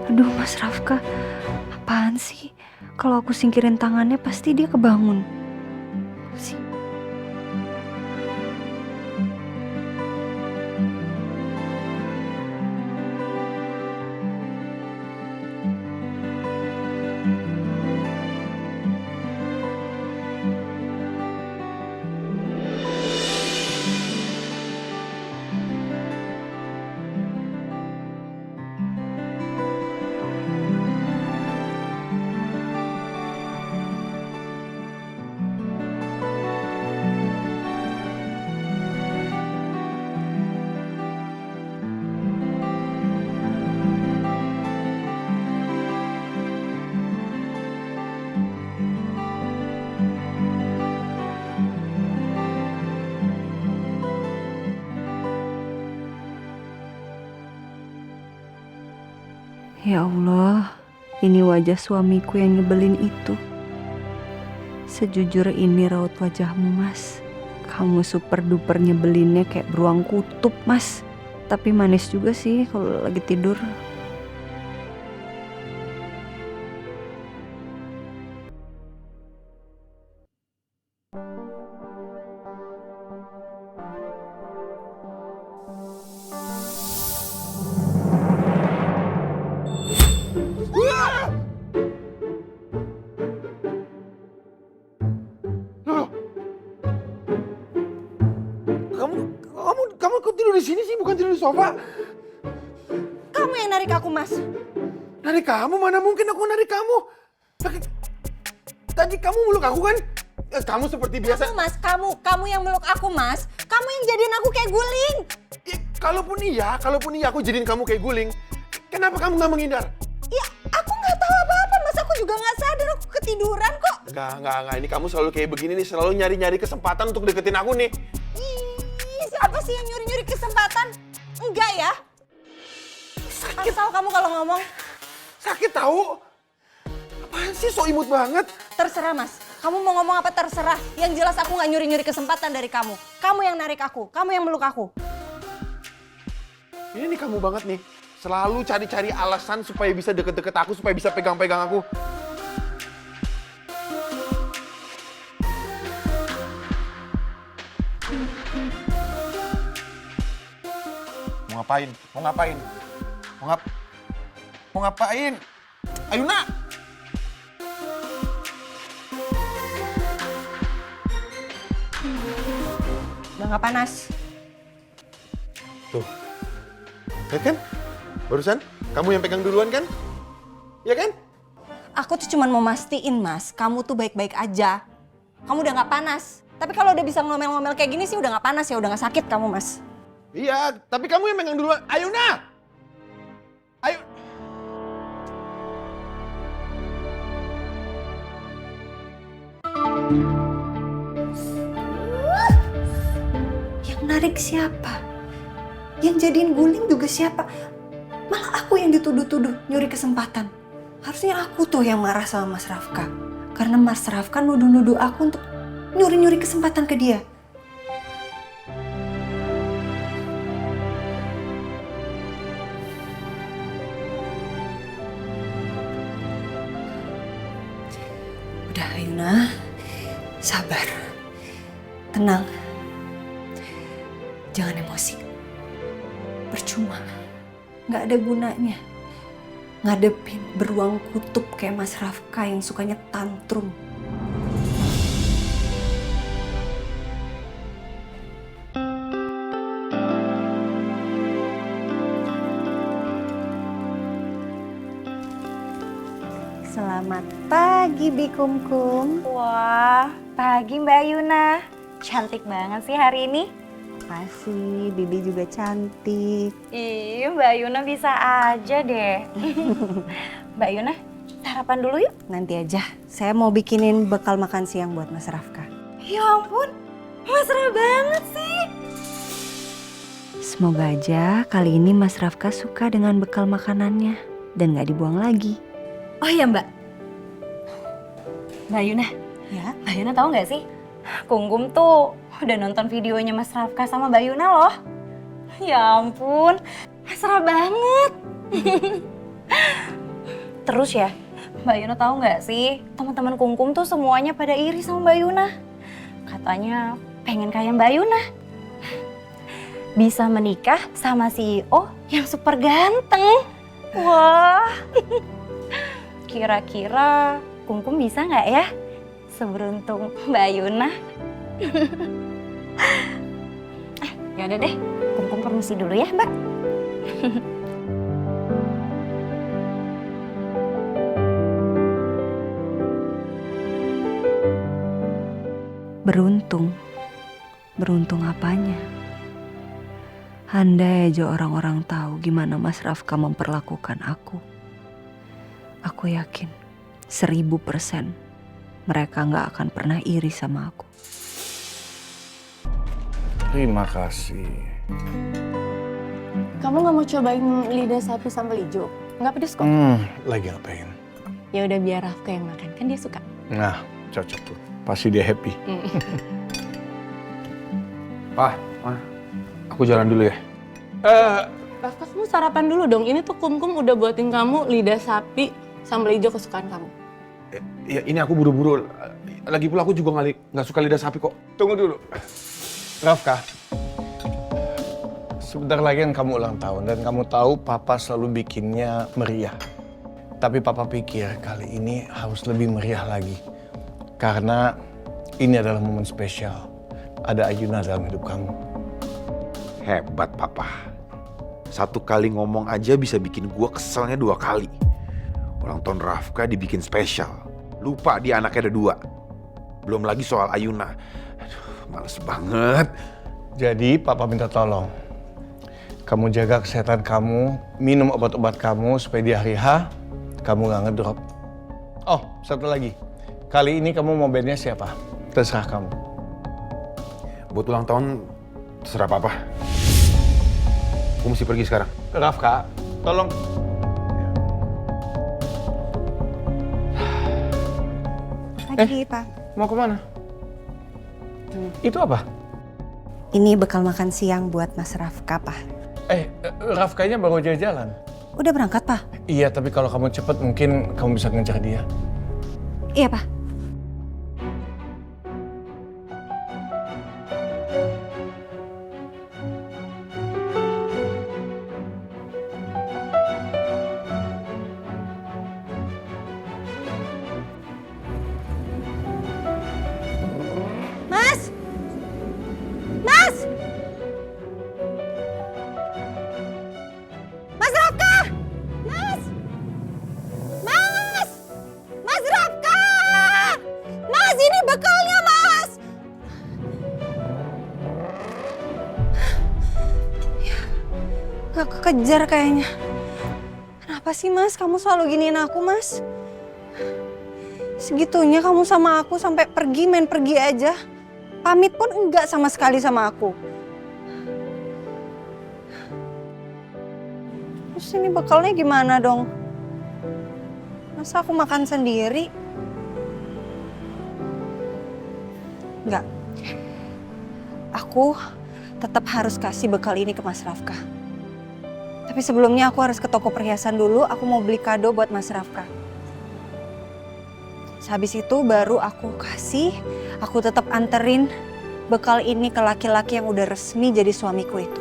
Aduh Mas Rafka, apaan sih? Kalau aku singkirin tangannya pasti dia kebangun. Sih. Ya Allah, ini wajah suamiku yang nyebelin itu. Sejujur ini raut wajahmu, Mas. Kamu super duper nyebelinnya kayak beruang kutub, Mas. Tapi manis juga sih kalau lagi tidur. Loh, kamu kok tidur di sini sih, bukan tidur di sofa? Kamu yang narik aku, Mas. Narik kamu? Mana mungkin aku narik kamu? Tadi kamu meluk aku kan? Kamu seperti biasa. Kamu, Mas. Kamu yang meluk aku, Mas. Kamu yang jadiin aku kayak guling. Kalaupun iya aku jadiin kamu kayak guling. Kenapa kamu nggak menghindar? Ya, aku nggak tahu apa-apa, Mas. Aku juga nggak sadar aku ketiduran kok. Enggak. Ini kamu selalu kayak begini nih, selalu nyari-nyari kesempatan untuk deketin aku nih. Ih, siapa sih yang nyuri-nyuri kesempatan? Enggak ya? Asal kamu kalau ngomong. Sakit tahu? Apaan sih, so imut banget? Terserah, Mas. Kamu mau ngomong apa terserah. Yang jelas aku nggak nyuri-nyuri kesempatan dari kamu. Kamu yang narik aku. Kamu yang meluk aku. Ini nih kamu banget nih. Selalu cari-cari alasan supaya bisa deket-deket aku, supaya bisa pegang-pegang aku. Mau ngapain? Mau ngapain? Mau ngapain? Ayo nak! Udah nggak panas. Tuh. Ya kan? Barusan kamu yang pegang duluan kan? Ya kan? Aku tuh cuman mau mastiin, Mas. Kamu tuh baik-baik aja. Kamu udah nggak panas. Tapi kalau udah bisa ngomel-ngomel kayak gini sih udah nggak panas ya, udah nggak sakit kamu, Mas. Iya, tapi kamu yang pegang duluan. Ayo nak! Ayo! Yang narik siapa? Yang jadiin guling juga siapa? Malah aku yang dituduh-tuduh nyuri kesempatan. Harusnya aku tuh yang marah sama Mas Rafka. Karena Mas Rafka nuduh-nuduh aku untuk nyuri-nyuri kesempatan ke dia. Udah Ayuna, sabar. Tenang. Jangan emosi. Percuma. Nggak ada gunanya ngadepin beruang kutub kayak Mas Rafka yang sukanya tantrum. Selamat pagi, Bikumkum. Wah, pagi Mbak Yuna. Cantik banget sih hari ini. Makasih, Bibi juga cantik. Ih, Mbak Yuna bisa aja deh. Mbak Yuna, sarapan dulu yuk. Nanti aja, saya mau bikinin bekal makan siang buat Mas Rafka. Ya ampun, mesra banget sih. Semoga aja kali ini Mas Rafka suka dengan bekal makanannya dan nggak dibuang lagi. Oh iya Mbak. Mbak Yuna, Ya? Mbak Yuna tahu nggak sih? Kungkum tuh udah nonton videonya Mas Rafka sama Mbak Yuna loh. Ya ampun, mesra banget. terus ya. Mbak Yuna tahu nggak sih, teman-teman Kungkum tuh semuanya pada iri sama Mbak Yuna. Katanya pengen kayak Mbak Yuna. Bisa menikah sama CEO yang super ganteng. Wah, kira-kira Kungkum bisa nggak ya seberuntung Mbak Yuna? Ya udah deh, Kungkum permisi dulu ya, Mbak. Beruntung. Beruntung apanya? Andai aja orang-orang tahu gimana Mas Rafka memperlakukan aku. Aku yakin 1000% mereka nggak akan pernah iri sama aku. Terima kasih. Kamu nggak mau cobain lidah sapi sambal hijau? Nggak pedes kok. Lagi ngapain? Ya udah biar Rafka yang makan, kan dia suka. Nah, cocok tuh. Pasti dia happy. Pak, aku jalan dulu ya. Rafka, kamu sarapan dulu dong. Ini tuh Kumkum udah buatin kamu lidah sapi sambal hijau kesukaan kamu. Ya ini aku buru-buru. Lagi pula aku juga nggak suka lidah sapi kok. Tunggu dulu. Rafka, sebentar lagi kan kamu ulang tahun dan kamu tahu Papa selalu bikinnya meriah. Tapi Papa pikir kali ini harus lebih meriah lagi. Karena ini adalah momen spesial. Ada Ayuna dalam hidup kamu. Hebat papa. Satu kali ngomong aja bisa bikin gua keselnya 2 kali. Ulang tahun Rafka dibikin spesial. Lupa dia anaknya ada 2. Belum lagi soal Ayuna. Aduh, males banget. Jadi Papa minta tolong. Kamu jaga kesehatan kamu, minum obat-obat kamu supaya di hari H kamu nggak ngedrop. Oh, satu lagi. Kali ini kamu mau bandnya siapa? Terserah kamu. Buat ulang tahun terserah papa. Aku mesti pergi sekarang. Rafka, tolong. Pagi, Pak. Mau kemana? Itu apa? Ini bekal makan siang buat Mas Rafka, Pak. Rafkanya baru aja jalan. Udah berangkat, Pak? Iya, tapi kalau kamu cepet mungkin kamu bisa ngejar dia. Iya, Pak. Mas! Mas! Mas Rafka! Mas! Mas! Mas Rafka! Mas, ini bekalnya, Mas! Ya, gak kekejar kayaknya. Kenapa sih, Mas? Kamu selalu giniin aku, Mas? Segitunya kamu sama aku sampai pergi, main pergi aja. Pamit pun enggak sama sekali sama aku. Terus ini bekalnya gimana dong? Masa aku makan sendiri? Enggak. Aku tetap harus kasih bekal ini ke Mas Rafka. Tapi sebelumnya aku harus ke toko perhiasan dulu. Aku mau beli kado buat Mas Rafka. Habis itu baru aku kasih, aku tetap anterin bekal ini ke laki-laki yang udah resmi jadi suamiku itu.